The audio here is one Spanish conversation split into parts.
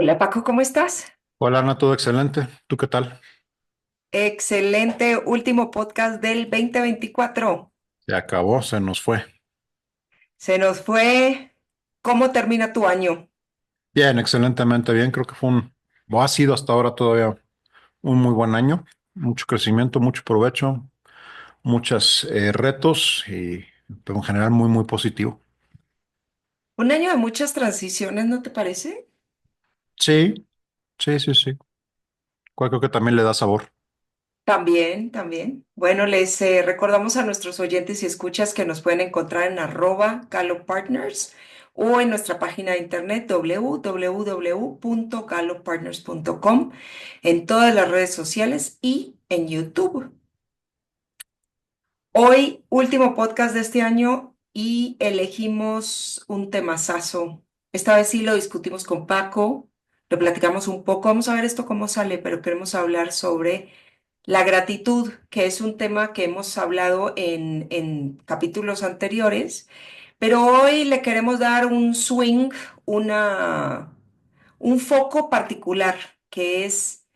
Hola Paco, ¿cómo estás? Hola Ana, todo excelente. ¿Tú qué tal? Excelente último podcast del 2024. Se acabó, se nos fue. Se nos fue. ¿Cómo termina tu año? Bien, excelentemente bien. Creo que o ha sido hasta ahora todavía un muy buen año. Mucho crecimiento, mucho provecho, muchos retos pero en general muy positivo. Un año de muchas transiciones, ¿no te parece? Sí, sí. Creo que también le da sabor. También, también. Bueno, les recordamos a nuestros oyentes y escuchas que nos pueden encontrar en @GallupPartners o en nuestra página de internet www.galluppartners.com, en todas las redes sociales y en YouTube. Hoy, último podcast de este año y elegimos un temazazo. Esta vez sí lo discutimos con Paco, lo platicamos un poco. Vamos a ver esto cómo sale, pero queremos hablar sobre la gratitud, que es un tema que hemos hablado en capítulos anteriores, pero hoy le queremos dar un swing, una, un foco particular, que es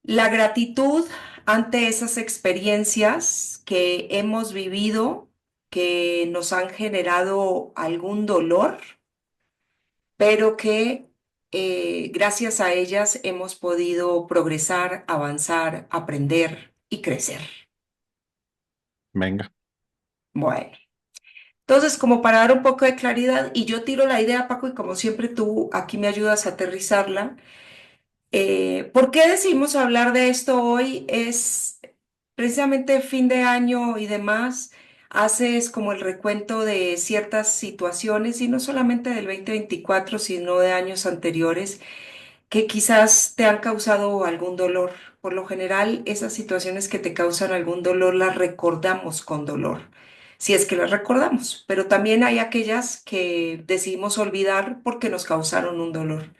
la gratitud ante esas experiencias que hemos vivido, que nos han generado algún dolor, pero que gracias a ellas hemos podido progresar, avanzar, aprender y crecer. Venga. Bueno, entonces como para dar un poco de claridad, y yo tiro la idea, Paco, y como siempre tú aquí me ayudas a aterrizarla. ¿Por qué decidimos hablar de esto hoy? Es precisamente fin de año y demás, haces como el recuento de ciertas situaciones, y no solamente del 2024 sino de años anteriores, que quizás te han causado algún dolor. Por lo general, esas situaciones que te causan algún dolor las recordamos con dolor, si es que las recordamos, pero también hay aquellas que decidimos olvidar porque nos causaron un dolor.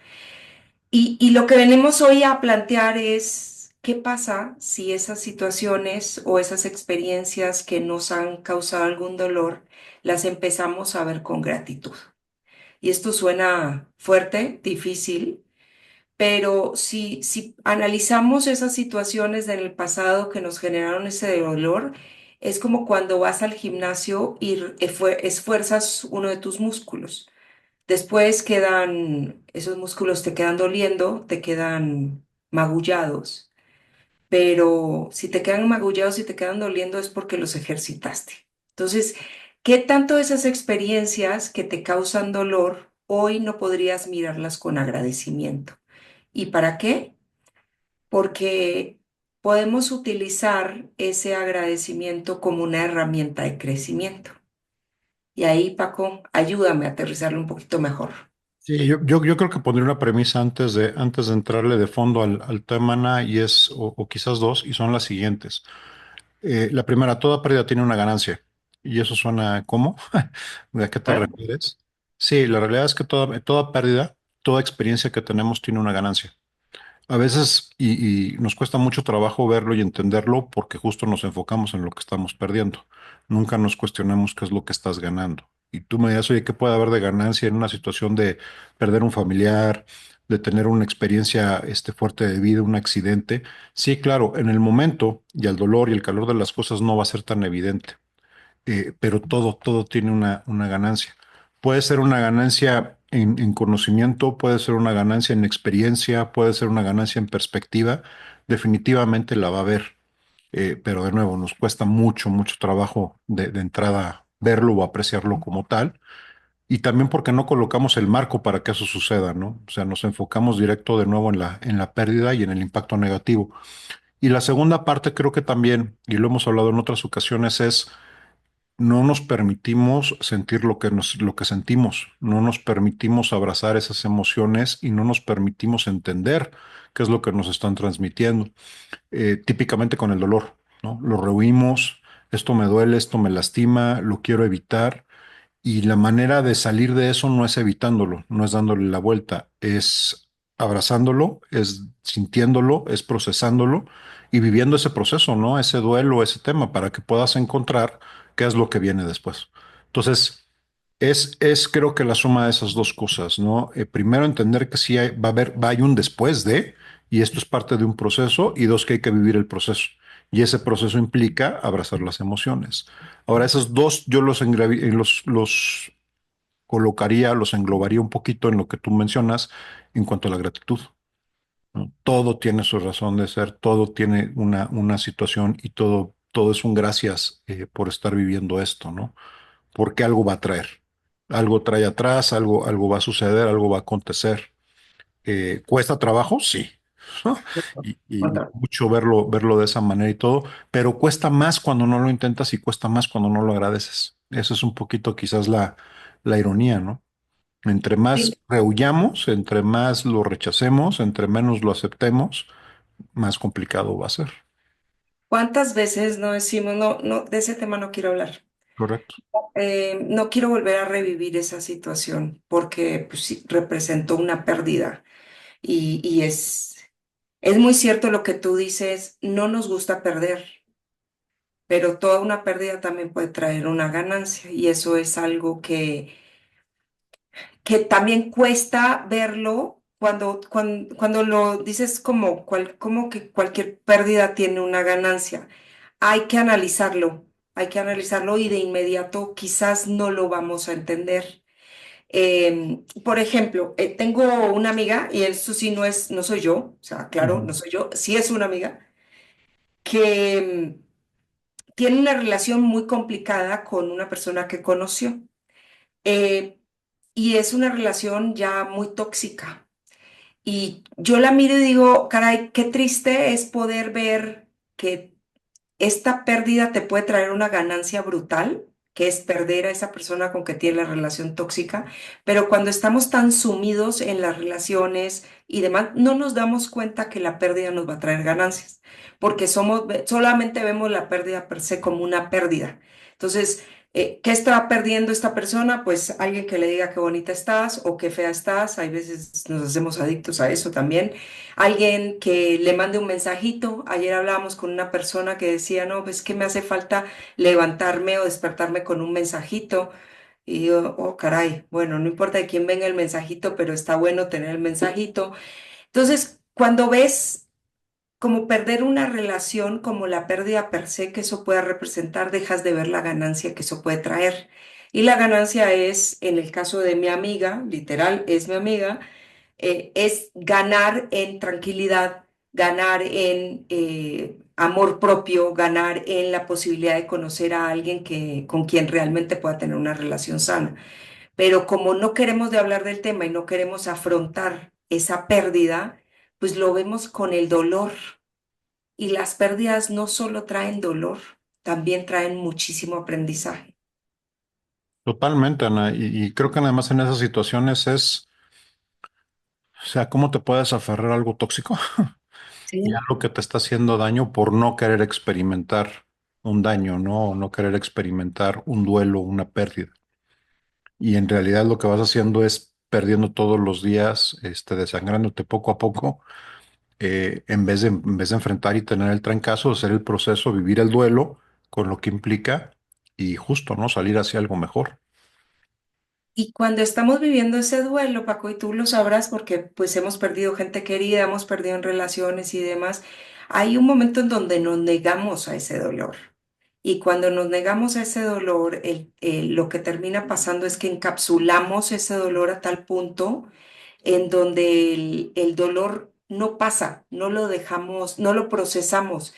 Y lo que venimos hoy a plantear es qué pasa si esas situaciones o esas experiencias que nos han causado algún dolor las empezamos a ver con gratitud. Y esto suena fuerte, difícil, pero si analizamos esas situaciones en el pasado que nos generaron ese dolor, es como cuando vas al gimnasio y esfuerzas uno de tus músculos. Después esos músculos te quedan doliendo, te quedan magullados, pero si te quedan magullados y te quedan doliendo es porque los ejercitaste. Entonces, ¿qué tanto esas experiencias que te causan dolor hoy no podrías mirarlas con agradecimiento? ¿Y para qué? Porque podemos utilizar ese agradecimiento como una herramienta de crecimiento. Y ahí, Paco, ayúdame a aterrizarlo un poquito mejor. Sí, yo creo que pondría una premisa antes de entrarle de fondo al tema, Ana, o quizás dos, y son las siguientes. La primera, toda pérdida tiene una ganancia. Y eso suena ¿cómo? ¿De a qué te ¿Ah? refieres? Sí, la realidad es que toda pérdida, toda experiencia que tenemos tiene una ganancia. A veces, y nos cuesta mucho trabajo verlo y entenderlo porque justo nos enfocamos en lo que estamos perdiendo. Nunca nos cuestionamos qué es lo que estás ganando. Y tú me dirás, oye, ¿qué puede haber de ganancia en una situación de perder un familiar, de tener una experiencia fuerte de vida, un accidente? Sí, claro, en el momento y el dolor y el calor de las cosas no va a ser tan evidente, pero todo tiene una ganancia. Puede ser una ganancia en conocimiento, puede ser una ganancia en experiencia, puede ser una ganancia en perspectiva. Definitivamente la va a haber, pero de nuevo, nos cuesta mucho trabajo de entrada verlo o apreciarlo como tal. Y también porque no colocamos el marco para que eso suceda, ¿no? O sea, nos enfocamos directo de nuevo en la pérdida y en el impacto negativo. Y la segunda parte creo que también, y lo hemos hablado en otras ocasiones, es no nos permitimos sentir lo que sentimos, no nos permitimos abrazar esas emociones y no nos permitimos entender qué es lo que nos están transmitiendo. Típicamente con el dolor, ¿no? Lo rehuimos, esto me duele, esto me lastima, lo quiero evitar. Y la manera de salir de eso no es evitándolo, no es dándole la vuelta, es abrazándolo, es sintiéndolo, es procesándolo y viviendo ese proceso, ¿no? Ese duelo, ese tema, para que puedas encontrar qué es lo que viene después. Entonces, Creo que la suma de esas dos cosas, ¿no? Primero, entender que sí hay un después de, y esto es parte de un proceso, y dos, que hay que vivir el proceso. Y ese proceso implica abrazar las emociones. Ahora, esos dos yo los colocaría, los englobaría un poquito en lo que tú mencionas en cuanto a la gratitud, ¿no? Todo tiene su razón de ser, todo tiene una situación y todo es un gracias por estar viviendo esto, ¿no? Porque algo va a traer. Algo trae atrás, algo va a suceder, algo va a acontecer. ¿Cuesta trabajo? Sí. ¿No? Y Otra. mucho verlo de esa manera y todo, pero cuesta más cuando no lo intentas y cuesta más cuando no lo agradeces. Eso es un poquito quizás la ironía, ¿no? Entre más Sí. rehuyamos, entre más lo rechacemos, entre menos lo aceptemos, más complicado va a ser. ¿Cuántas veces no decimos, no, no, de ese tema no quiero hablar? Correcto. No quiero volver a revivir esa situación porque pues, sí, representó una pérdida y es muy cierto lo que tú dices, no nos gusta perder, pero toda una pérdida también puede traer una ganancia y eso es algo que también cuesta verlo cuando lo dices como que cualquier pérdida tiene una ganancia. Hay que analizarlo, hay que analizarlo y de inmediato quizás no lo vamos a entender. Por ejemplo, tengo una amiga, y eso sí no soy yo, o sea, claro, Ujú. no soy yo, sí es una amiga, que tiene una relación muy complicada con una persona que conoció. Eh, y es una relación ya muy tóxica. Y yo la miro y digo, caray, qué triste es poder ver que esta pérdida te puede traer una ganancia brutal, que es perder a esa persona con que tiene la relación tóxica, pero cuando estamos tan sumidos en las relaciones y demás, no nos damos cuenta que la pérdida nos va a traer ganancias, porque solamente vemos la pérdida per se como una pérdida. Entonces, ¿qué está perdiendo esta persona? Pues alguien que le diga qué bonita estás o qué fea estás. Hay veces nos hacemos adictos a eso también. Alguien que le mande un mensajito. Ayer hablábamos con una persona que decía, no, pues que me hace falta levantarme o despertarme con un mensajito. Y yo, oh, caray, bueno, no importa de quién venga el mensajito, pero está bueno tener el mensajito. Entonces, cuando ves como perder una relación, como la pérdida per se que eso pueda representar, dejas de ver la ganancia que eso puede traer. Y la ganancia es, en el caso de mi amiga, literal, es mi amiga, es ganar en tranquilidad, ganar en amor propio, ganar en la posibilidad de conocer a alguien con quien realmente pueda tener una relación sana. Pero como no queremos de hablar del tema y no queremos afrontar esa pérdida, pues lo vemos con el dolor. Y las pérdidas no solo traen dolor, también traen muchísimo aprendizaje. Totalmente, Ana. Y creo que además en esas situaciones o sea, ¿cómo te puedes aferrar a algo tóxico y Sí. algo que te está haciendo daño por no querer experimentar un daño, ¿no? O no querer experimentar un duelo, una pérdida. Y en realidad lo que vas haciendo es perdiendo todos los días, desangrándote poco a poco, en vez de enfrentar y tener el trancazo, hacer el proceso, vivir el duelo con lo que implica y justo, ¿no? Salir hacia algo mejor. Y cuando estamos viviendo ese duelo, Paco, y tú lo sabrás porque pues hemos perdido gente querida, hemos perdido en relaciones y demás, hay un momento en donde nos negamos a ese dolor. Y cuando nos negamos a ese dolor, lo que termina pasando es que encapsulamos ese dolor a tal punto en donde el dolor no pasa, no lo dejamos, no lo procesamos.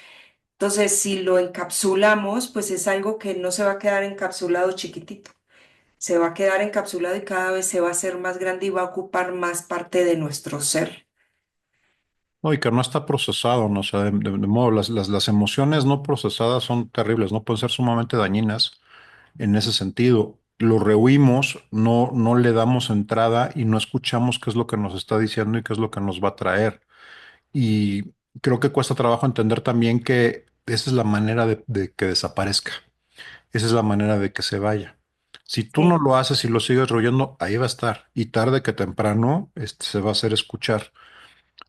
Entonces, si lo encapsulamos, pues es algo que no se va a quedar encapsulado chiquitito, se va a quedar encapsulado y cada vez se va a hacer más grande y va a ocupar más parte de nuestro ser. No, y que no está procesado, ¿no? O sea, de modo, las emociones no procesadas son terribles, no pueden ser sumamente dañinas en ese sentido. Lo rehuimos, no le damos entrada y no escuchamos qué es lo que nos está diciendo y qué es lo que nos va a traer. Y creo que cuesta trabajo entender también que esa es la manera de que desaparezca. Esa es la manera de que se vaya. Si tú no Sí. lo haces y lo sigues rehuyendo, ahí va a estar. Y tarde que temprano, se va a hacer escuchar.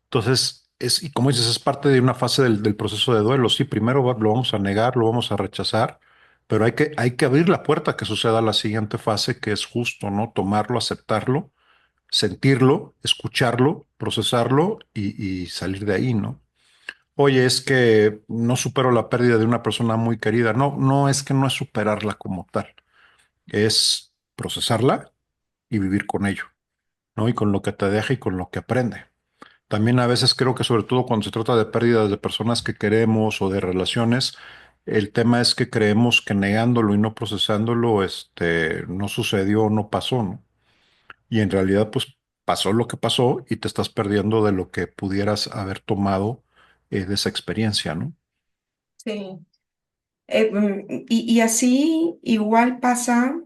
Entonces, y como dices, es parte de una fase del proceso de duelo. Sí, primero lo vamos a negar, lo vamos a rechazar, pero hay que abrir la puerta a que suceda la siguiente fase, que es justo, ¿no? Tomarlo, aceptarlo, sentirlo, escucharlo, procesarlo y salir de ahí, ¿no? Oye, es que no supero la pérdida de una persona muy querida. No, no es que no es superarla como tal, es procesarla y vivir con ello, ¿no? Y con lo que te deja y con lo que aprende. También a veces creo que sobre todo cuando se trata de pérdidas de personas que queremos o de relaciones, el tema es que creemos que negándolo y no procesándolo, no sucedió, no pasó, ¿no? Y en realidad, pues pasó lo que pasó y te estás perdiendo de lo que pudieras haber tomado de esa experiencia, ¿no? Sí. Y así igual pasa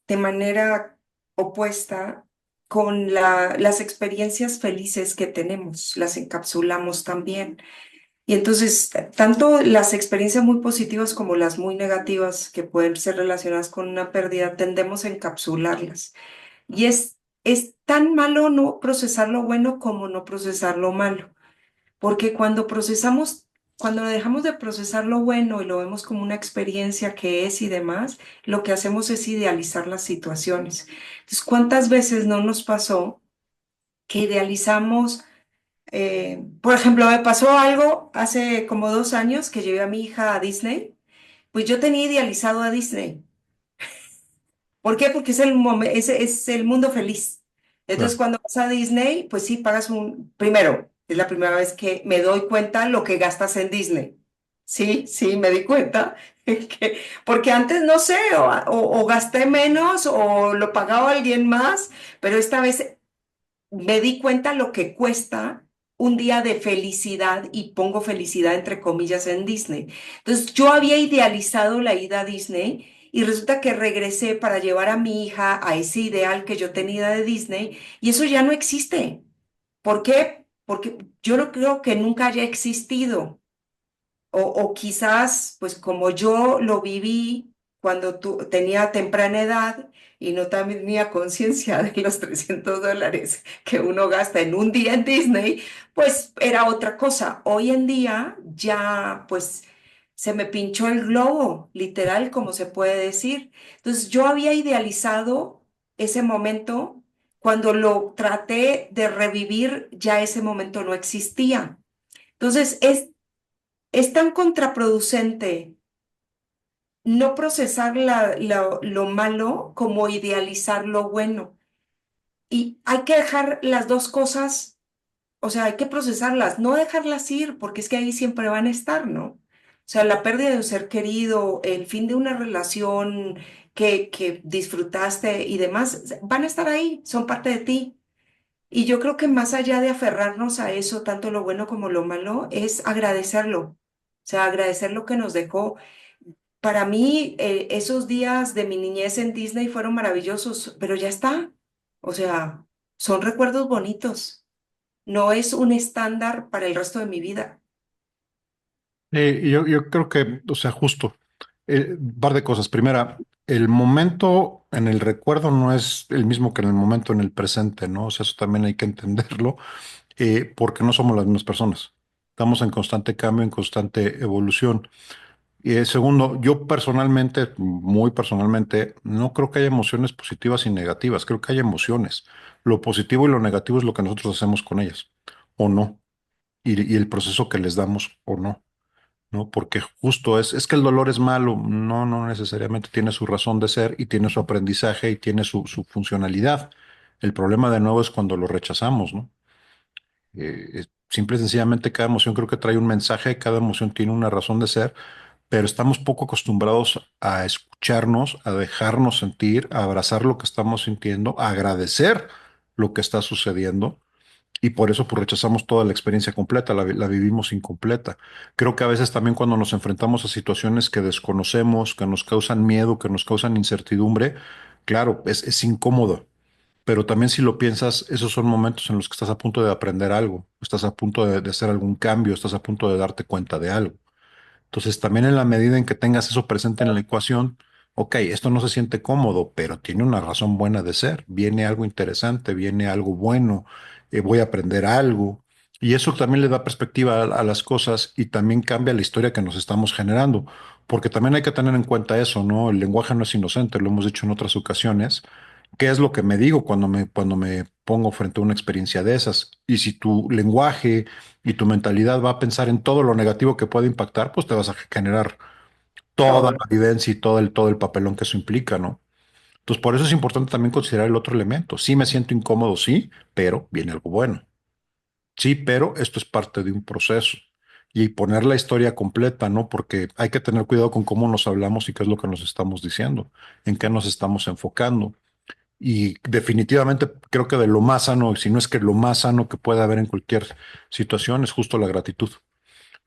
de manera opuesta con las experiencias felices que tenemos, las encapsulamos también. Y entonces, tanto las experiencias muy positivas como las muy negativas que pueden ser relacionadas con una pérdida, tendemos a encapsularlas. Y es tan malo no procesar lo bueno como no procesar lo malo. Porque cuando dejamos de procesar lo bueno y lo vemos como una experiencia que es y demás, lo que hacemos es idealizar las situaciones. Entonces, ¿cuántas veces no nos pasó que idealizamos? Por ejemplo, me pasó algo hace como 2 años que llevé a mi hija a Disney. Pues yo tenía idealizado a Disney. ¿Por qué? Porque es el mundo feliz. Entonces, Claro. cuando vas a Disney, pues sí, primero, es la primera vez que me doy cuenta lo que gastas en Disney. Sí, sí, me di cuenta. Porque antes no sé, o gasté menos o lo pagaba alguien más, pero esta vez me di cuenta lo que cuesta un día de felicidad y pongo felicidad entre comillas en Disney. Entonces yo había idealizado la ida a Disney y resulta que regresé para llevar a mi hija a ese ideal que yo tenía de Disney y eso ya no existe. ¿Por qué? Porque yo no creo que nunca haya existido. O quizás, pues como yo lo viví cuando tenía temprana edad y no tenía conciencia de los $300 que uno gasta en un día en Disney, pues era otra cosa. Hoy en día ya, pues se me pinchó el globo, literal, como se puede decir. Entonces yo había idealizado ese momento. Cuando lo traté de revivir, ya ese momento no existía. Entonces, es tan contraproducente no procesar lo malo como idealizar lo bueno. Y hay que dejar las dos cosas, o sea, hay que procesarlas, no dejarlas ir, porque es que ahí siempre van a estar, ¿no? O sea, la pérdida de un ser querido, el fin de una relación que disfrutaste y demás, van a estar ahí, son parte de ti. Y yo creo que más allá de aferrarnos a eso, tanto lo bueno como lo malo, es agradecerlo. O sea, agradecer lo que nos dejó. Para mí, esos días de mi niñez en Disney fueron maravillosos, pero ya está. O sea, son recuerdos bonitos. No es un estándar para el resto de mi vida. Yo creo que, o sea, justo, un par de cosas. Primera, el momento en el recuerdo no es el mismo que en el momento en el presente, ¿no? O sea, eso también hay que entenderlo, porque no somos las mismas personas. Estamos en constante cambio, en constante evolución. Y segundo, yo personalmente, muy personalmente, no creo que haya emociones positivas y negativas, creo que hay emociones. Lo positivo y lo negativo es lo que nosotros hacemos con ellas, o no, y el proceso que les damos, o no. ¿No? Porque justo es que el dolor es malo, no, no necesariamente tiene su razón de ser y tiene su aprendizaje y tiene su funcionalidad. El problema de nuevo es cuando lo rechazamos, ¿no? Simple y sencillamente cada emoción creo que trae un mensaje, cada emoción tiene una razón de ser, pero estamos poco acostumbrados a escucharnos, a dejarnos sentir, a abrazar lo que estamos sintiendo, a agradecer lo que está sucediendo y por eso pues rechazamos toda la experiencia completa, la vivimos incompleta. Creo que a veces también cuando nos enfrentamos a situaciones que desconocemos, que nos causan miedo, que nos causan incertidumbre, claro, es incómodo. Pero también si lo piensas, esos son momentos en los que estás a punto de aprender algo, estás a punto de hacer algún cambio, estás a punto de darte cuenta de algo. Entonces, también en la medida en que tengas eso presente en la ecuación, ok, esto no se siente cómodo, pero tiene una razón buena de ser. Viene algo interesante, viene algo bueno, voy a aprender algo. Y eso también le da perspectiva a las cosas y también cambia la historia que nos estamos generando. porque también hay que tener en cuenta eso, ¿no? El lenguaje no es inocente, lo hemos dicho en otras ocasiones. ¿Qué es lo que me digo cuando me pongo frente a una experiencia de esas? Y si tu lenguaje y tu mentalidad va a pensar en todo lo negativo que puede impactar, pues te vas a generar toda la Todo. vivencia y todo el papelón que eso implica, ¿no? Entonces, por eso es importante también considerar el otro elemento. Sí me siento incómodo, sí, pero viene algo bueno. Sí, pero esto es parte de un proceso. Y poner la historia completa, ¿no? Porque hay que tener cuidado con cómo nos hablamos y qué es lo que nos estamos diciendo, en qué nos estamos enfocando. Y definitivamente creo que de lo más sano, si no es que lo más sano que puede haber en cualquier situación, es justo la gratitud.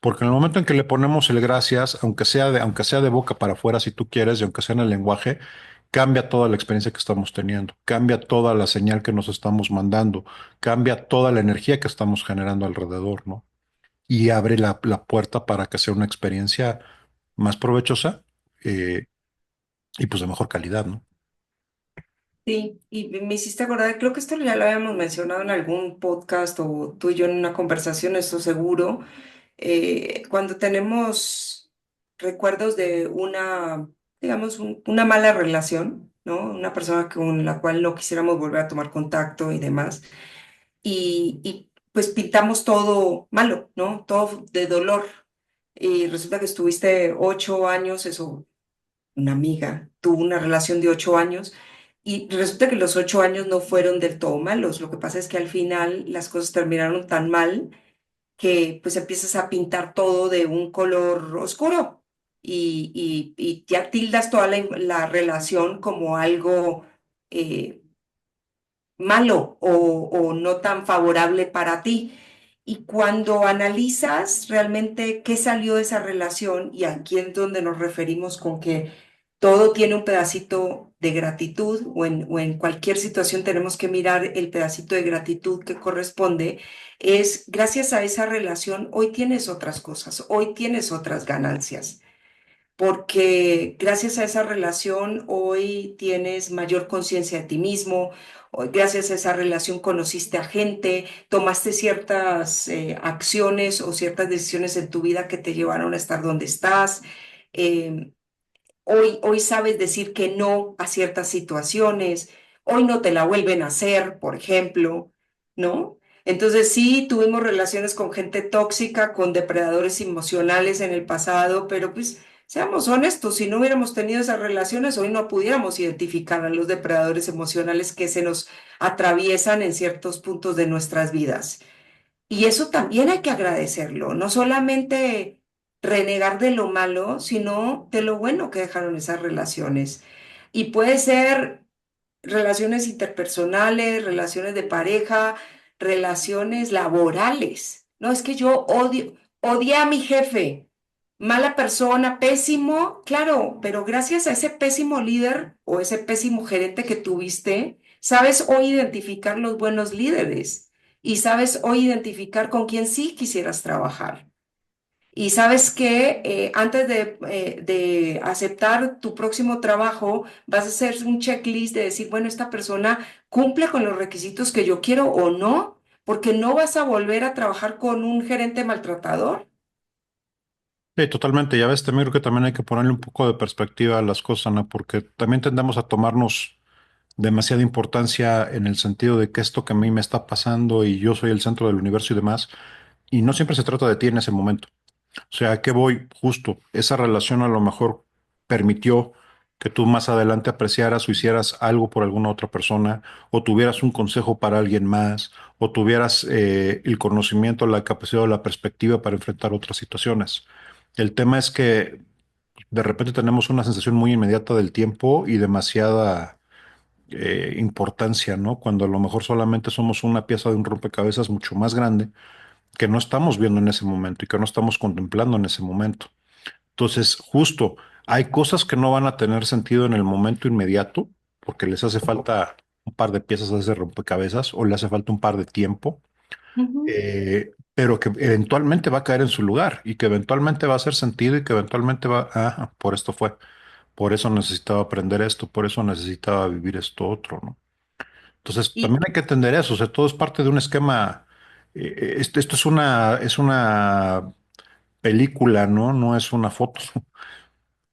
Porque en el momento en que le ponemos el gracias, aunque sea de boca para afuera, si tú quieres, y aunque sea en el lenguaje, cambia toda la experiencia que estamos teniendo, cambia toda la señal que nos estamos mandando, cambia toda la energía que estamos generando alrededor, ¿no? Y abre la puerta para que sea una experiencia más provechosa, eh, y pues de mejor calidad, ¿no? Sí, y me hiciste acordar, creo que esto ya lo habíamos mencionado en algún podcast o tú y yo en una conversación, esto seguro, cuando tenemos recuerdos de una, digamos, una mala relación, ¿no? Una persona con la cual no quisiéramos volver a tomar contacto y demás, pues pintamos todo malo, ¿no? Todo de dolor. Y resulta que estuviste 8 años, eso, una amiga, tuvo una relación de 8 años y resulta que los 8 años no fueron del todo malos. Lo que pasa es que al final las cosas terminaron tan mal que pues empiezas a pintar todo de un color oscuro y ya tildas toda la relación como algo malo o no tan favorable para ti. Y cuando analizas realmente qué salió de esa relación, y aquí es donde nos referimos con que todo tiene un pedacito de gratitud, o en cualquier situación tenemos que mirar el pedacito de gratitud que corresponde, es gracias a esa relación, hoy tienes otras cosas, hoy tienes otras ganancias porque gracias a esa relación hoy tienes mayor conciencia de ti mismo, hoy, gracias a esa relación conociste a gente, tomaste ciertas acciones o ciertas decisiones en tu vida que te llevaron a estar donde estás. eh, hoy sabes decir que no a ciertas situaciones, hoy no te la vuelven a hacer, por ejemplo, ¿no? Entonces sí, tuvimos relaciones con gente tóxica, con depredadores emocionales en el pasado, pero pues seamos honestos, si no hubiéramos tenido esas relaciones, hoy no pudiéramos identificar a los depredadores emocionales que se nos atraviesan en ciertos puntos de nuestras vidas. Y eso también hay que agradecerlo, no solamente renegar de lo malo, sino de lo bueno que dejaron esas relaciones. Y puede ser relaciones interpersonales, relaciones de pareja, relaciones laborales. No, es que yo odié a mi jefe, mala persona, pésimo, claro, pero gracias a ese pésimo líder o ese pésimo gerente que tuviste, sabes hoy identificar los buenos líderes y sabes hoy identificar con quién sí quisieras trabajar. Y sabes que antes de aceptar tu próximo trabajo, vas a hacer un checklist de decir, bueno, esta persona cumple con los requisitos que yo quiero o no, porque no vas a volver a trabajar con un gerente maltratador. Sí, totalmente. Ya ves, también creo que también hay que ponerle un poco de perspectiva a las cosas, ¿no? Porque también tendemos a tomarnos demasiada importancia en el sentido de que esto que a mí me está pasando y yo soy el centro del universo y demás, y no siempre se trata de ti en ese momento. O sea, ¿a qué voy? Justo, esa relación a lo mejor permitió que tú más adelante apreciaras o hicieras algo por alguna otra persona, o tuvieras un consejo para alguien más, o tuvieras el conocimiento, la capacidad o la perspectiva para enfrentar otras situaciones. El tema es que de repente tenemos una sensación muy inmediata del tiempo y demasiada importancia, ¿no? Cuando a lo mejor solamente somos una pieza de un rompecabezas mucho más grande que no estamos viendo en ese momento y que no estamos contemplando en ese momento. Entonces, justo, hay cosas que no van a tener sentido en el momento inmediato porque les hace falta un par de piezas de ese rompecabezas o le hace falta un par de tiempo, Ujú. pero que eventualmente va a caer en su lugar y que eventualmente va a hacer sentido y que eventualmente va, ah, por esto fue, por eso necesitaba aprender esto, por eso necesitaba vivir esto otro, ¿no? Entonces, Y también hay que entender eso, o sea, todo es parte de un esquema, esto es una película, ¿no? No es una foto.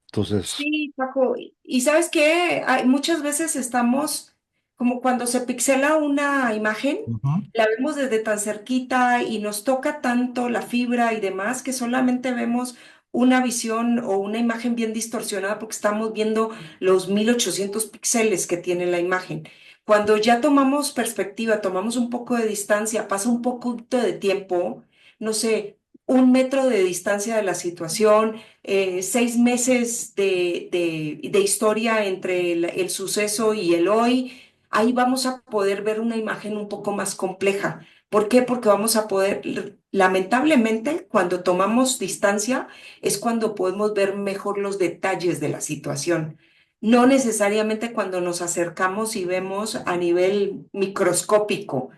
Entonces, Sí, Paco. Y sabes qué, muchas veces estamos como cuando se pixela una imagen, ujú, la vemos desde tan cerquita y nos toca tanto la fibra y demás que solamente vemos una visión o una imagen bien distorsionada porque estamos viendo los 1800 píxeles que tiene la imagen. Cuando ya tomamos perspectiva, tomamos un poco de distancia, pasa un poco de tiempo, no sé, 1 metro de distancia de la situación, 6 meses de historia entre el suceso y el hoy, ahí vamos a poder ver una imagen un poco más compleja. ¿Por qué? Porque vamos a poder, lamentablemente, cuando tomamos distancia, es cuando podemos ver mejor los detalles de la situación. No necesariamente cuando nos acercamos y vemos a nivel microscópico.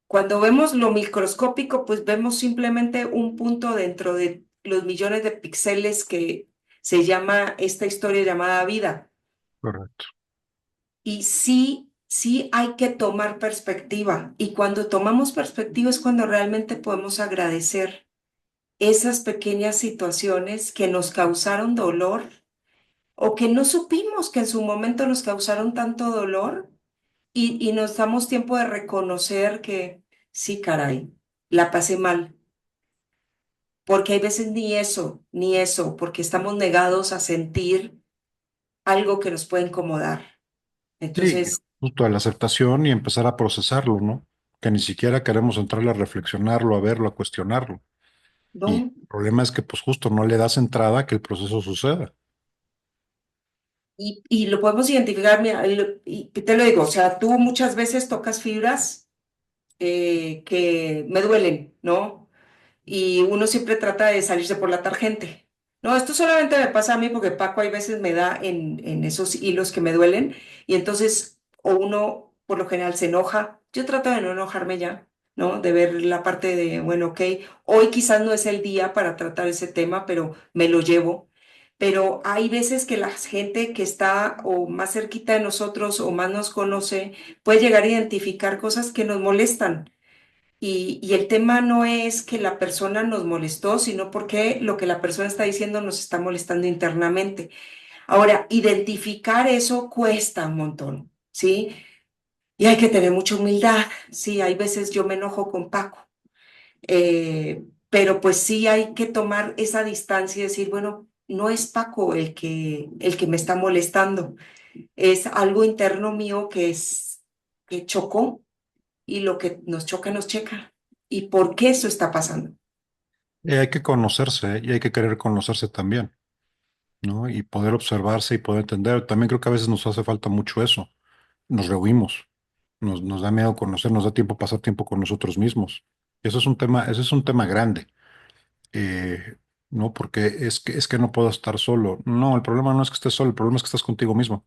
Cuando vemos lo microscópico, pues vemos simplemente un punto dentro de los millones de píxeles que se llama esta historia llamada vida. correcto. Y sí, sí hay que tomar perspectiva. Y cuando tomamos perspectiva es cuando realmente podemos agradecer esas pequeñas situaciones que nos causaron dolor o que no supimos que en su momento nos causaron tanto dolor y nos damos tiempo de reconocer que sí, caray, la pasé mal. Porque hay veces ni eso, porque estamos negados a sentir algo que nos puede incomodar. Sí, Entonces, justo a la aceptación y empezar a procesarlo, ¿no? Que ni siquiera queremos entrarle a reflexionarlo, a verlo, a cuestionarlo. Y el no. problema es que pues justo no le das entrada a que el proceso suceda. Y lo podemos identificar, mira, y te lo digo, o sea, tú muchas veces tocas fibras que me duelen, ¿no? Y uno siempre trata de salirse por la tangente. No, esto solamente me pasa a mí porque Paco hay veces me da en esos hilos que me duelen y entonces o uno por lo general se enoja. Yo trato de no enojarme ya, ¿no? De ver la parte de, bueno, ok, hoy quizás no es el día para tratar ese tema, pero me lo llevo. Pero hay veces que la gente que está o más cerquita de nosotros o más nos conoce puede llegar a identificar cosas que nos molestan. Y el tema no es que la persona nos molestó, sino porque lo que la persona está diciendo nos está molestando internamente. Ahora, identificar eso cuesta un montón, ¿sí? Y hay que tener mucha humildad. Sí, hay veces yo me enojo con Paco, pero pues sí hay que tomar esa distancia y decir, bueno, no es Paco el que me está molestando, es algo interno mío que chocó y lo que nos choca nos checa. ¿Y por qué eso está pasando? Y hay que conocerse y hay que querer conocerse también, ¿no? Y poder observarse y poder entender. También creo que a veces nos hace falta mucho eso. Nos rehuimos, nos da miedo conocer, nos da tiempo pasar tiempo con nosotros mismos. Y eso es un tema grande. No, porque es que no puedo estar solo. No, el problema no es que estés solo, el problema es que estás contigo mismo.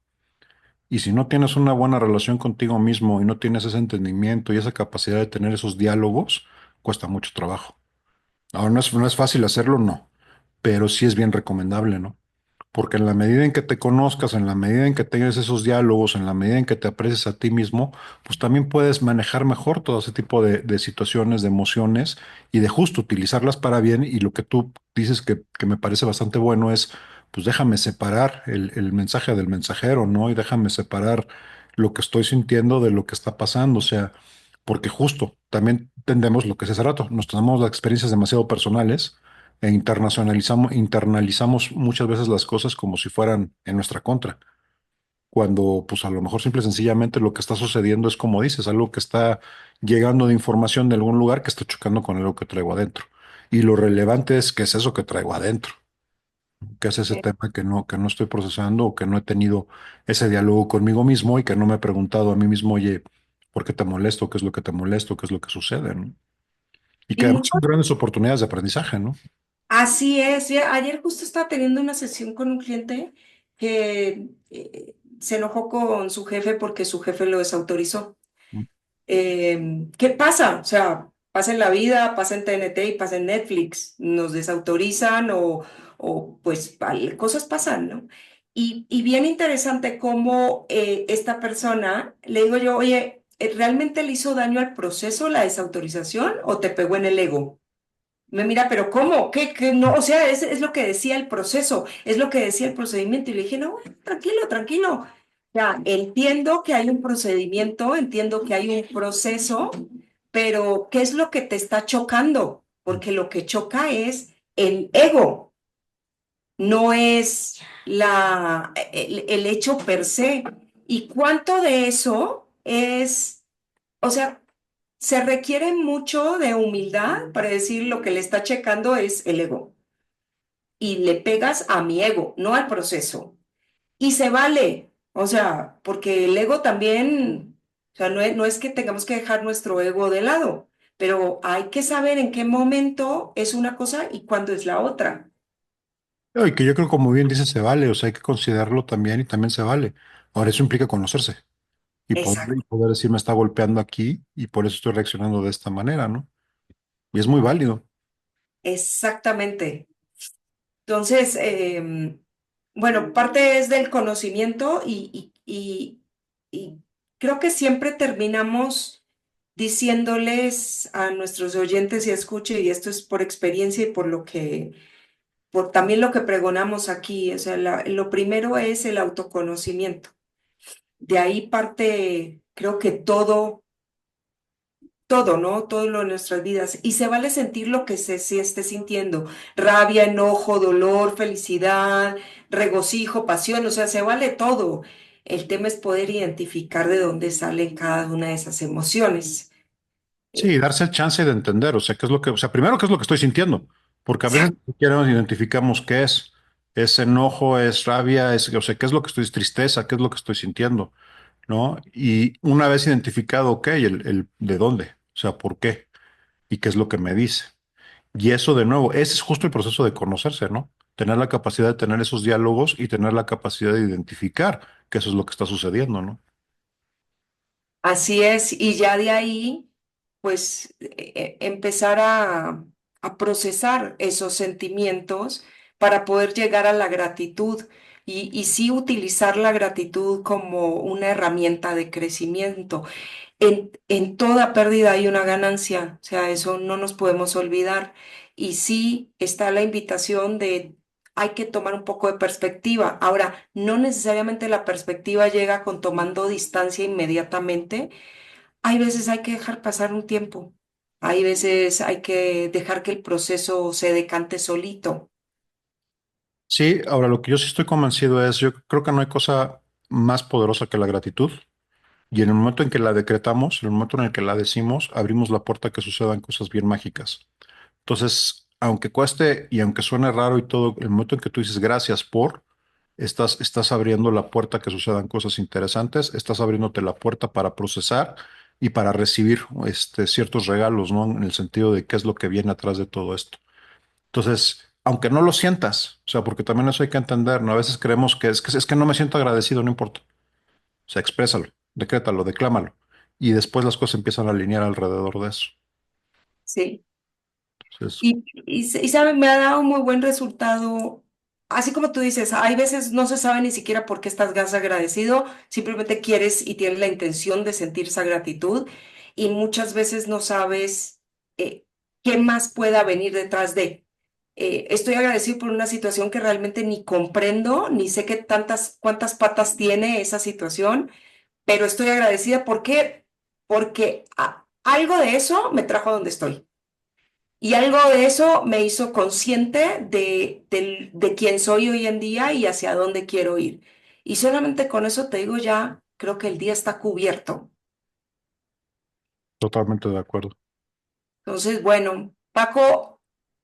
Y si no tienes una buena relación contigo mismo y no tienes ese entendimiento y esa capacidad de tener esos diálogos, cuesta mucho trabajo. Ahora, no es fácil hacerlo, no, pero sí es bien recomendable, ¿no? Porque en la medida en que te conozcas, en la medida en que tengas esos diálogos, en la medida en que te aprecies a ti mismo, pues también puedes manejar mejor todo ese tipo de situaciones, de emociones y de justo utilizarlas para bien. Y lo que tú dices que me parece bastante bueno es, pues déjame separar el mensaje del mensajero, ¿no? Y déjame separar lo que estoy sintiendo de lo que está pasando. O sea, porque justo también tendemos lo que es hace rato, nos tomamos las experiencias demasiado personales e internalizamos muchas veces las cosas como si fueran en nuestra contra, cuando pues a lo mejor simple y sencillamente lo que está sucediendo es como dices, algo que está llegando de información de algún lugar que está chocando con algo que traigo adentro. Y lo relevante es qué es eso que traigo adentro, qué es ese tema que no estoy procesando o que no he tenido ese diálogo conmigo mismo y que no me he preguntado a mí mismo, oye, ¿por qué te molesto? ¿Qué es lo que te molesto? ¿Qué es lo que sucede? ¿No? Y que Y además no, son grandes oportunidades de aprendizaje, ¿no? así es. Ayer justo estaba teniendo una sesión con un cliente que se enojó con su jefe porque su jefe lo desautorizó. ¿Qué pasa? O sea, pasa en la vida, pasa en TNT y pasa en Netflix. Nos desautorizan o pues cosas pasan, ¿no? Y bien interesante cómo esta persona, le digo yo, oye, ¿realmente le hizo daño al proceso la desautorización o te pegó en el ego? Me mira, pero ¿cómo? ¿Qué? No, o sea, es lo que decía el proceso, es lo que decía el procedimiento. Y le dije, no, bueno, tranquilo, tranquilo. Ya, entiendo que hay un procedimiento, entiendo que hay un proceso, pero ¿qué es lo que te está chocando? Porque lo que choca es el ego, no es el hecho per se. ¿Y cuánto de eso es, o sea, se requiere mucho de humildad para decir lo que le está checando es el ego? Y le pegas a mi ego, no al proceso. Y se vale, o sea, porque el ego también, o sea, no es que tengamos que dejar nuestro ego de lado, pero hay que saber en qué momento es una cosa y cuándo es la otra. Y que yo creo, como bien dices, se vale, o sea, hay que considerarlo también y también se vale. Ahora, eso implica conocerse y Exacto. poder decir, me está golpeando aquí y por eso estoy reaccionando de esta manera, ¿no? Y es muy válido. Exactamente. Entonces, bueno, parte es del conocimiento y creo que siempre terminamos diciéndoles a nuestros oyentes y escuche, y esto es por experiencia y por lo que, por también lo que pregonamos aquí, o sea, lo primero es el autoconocimiento. De ahí parte, creo que todo, ¿no? Todo lo de nuestras vidas. Y se vale sentir lo que se esté sintiendo. Rabia, enojo, dolor, felicidad, regocijo, pasión, o sea, se vale todo. El tema es poder identificar de dónde salen cada una de esas emociones. Sí, Eh, darse el chance de entender, o sea, qué es lo que, o sea, primero qué es lo que estoy sintiendo, porque a veces exacto. ni siquiera nos identificamos qué es enojo, es rabia, o sea, qué es lo que estoy, es tristeza, qué es lo que estoy sintiendo, ¿no? Y una vez identificado, ok, el de dónde, o sea, por qué y qué es lo que me dice. Y eso de nuevo, ese es justo el proceso de conocerse, ¿no? Tener la capacidad de tener esos diálogos y tener la capacidad de identificar que eso es lo que está sucediendo, ¿no? Así es, y ya de ahí, pues, empezar a procesar esos sentimientos para poder llegar a la gratitud y sí utilizar la gratitud como una herramienta de crecimiento. En toda pérdida hay una ganancia, o sea, eso no nos podemos olvidar. Y sí está la invitación de, hay que tomar un poco de perspectiva. Ahora, no necesariamente la perspectiva llega con tomando distancia inmediatamente. Hay veces hay que dejar pasar un tiempo. Hay veces hay que dejar que el proceso se decante solito. Sí, ahora lo que yo sí estoy convencido es, yo creo que no hay cosa más poderosa que la gratitud. Y en el momento en que la decretamos, en el momento en el que la decimos, abrimos la puerta a que sucedan cosas bien mágicas. Entonces, aunque cueste y aunque suene raro y todo, el momento en que tú dices gracias por, estás abriendo la puerta a que sucedan cosas interesantes, estás abriéndote la puerta para procesar y para recibir ciertos regalos, ¿no? En el sentido de qué es lo que viene atrás de todo esto. Entonces, aunque no lo sientas, o sea, porque también eso hay que entender, ¿no? A veces creemos que no me siento agradecido, no importa. O sea, exprésalo, decrétalo, declámalo. Y después las cosas empiezan a alinear alrededor de eso. Sí. Entonces, Y sabe, me ha dado un muy buen resultado. Así como tú dices, hay veces no se sabe ni siquiera por qué estás agradecido, simplemente quieres y tienes la intención de sentir esa gratitud y muchas veces no sabes eh, qué más pueda venir detrás de. Estoy agradecido por una situación que realmente ni comprendo, ni sé qué cuántas patas tiene esa situación, pero estoy agradecida. ¿Por qué? Porque algo de eso me trajo a donde estoy. Y algo de eso me hizo consciente de quién soy hoy en día y hacia dónde quiero ir. Y solamente con eso te digo ya, creo que el día está cubierto. totalmente de acuerdo. Entonces, bueno, Paco,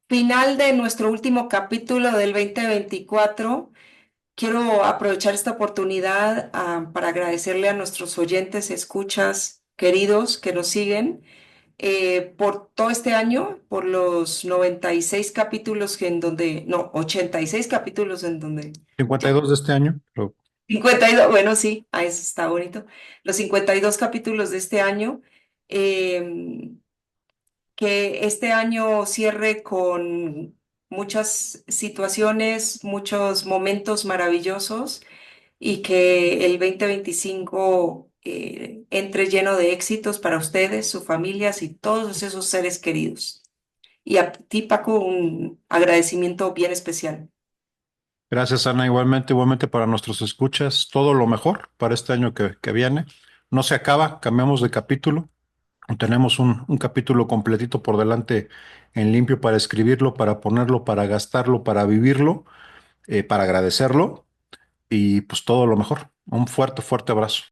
final de nuestro último capítulo del 2024. Quiero aprovechar esta oportunidad, para agradecerle a nuestros oyentes, escuchas queridos que nos siguen, por todo este año, por los 96 capítulos en donde, no, 86 capítulos en donde, 52 de este año, pero 52, bueno, sí, eso está bonito, los 52 capítulos de este año, eh, que este año cierre con muchas situaciones, muchos momentos maravillosos y que el 2025 entre lleno de éxitos para ustedes, sus familias y todos esos seres queridos. Y a ti, Paco, un agradecimiento bien especial. Gracias, Ana. Igualmente, igualmente para nuestros escuchas, todo lo mejor para este año que viene. No se acaba, cambiamos de capítulo. Tenemos un capítulo completito por delante en limpio para escribirlo, para ponerlo, para gastarlo, para vivirlo, para agradecerlo y pues todo lo mejor. Un fuerte, fuerte abrazo.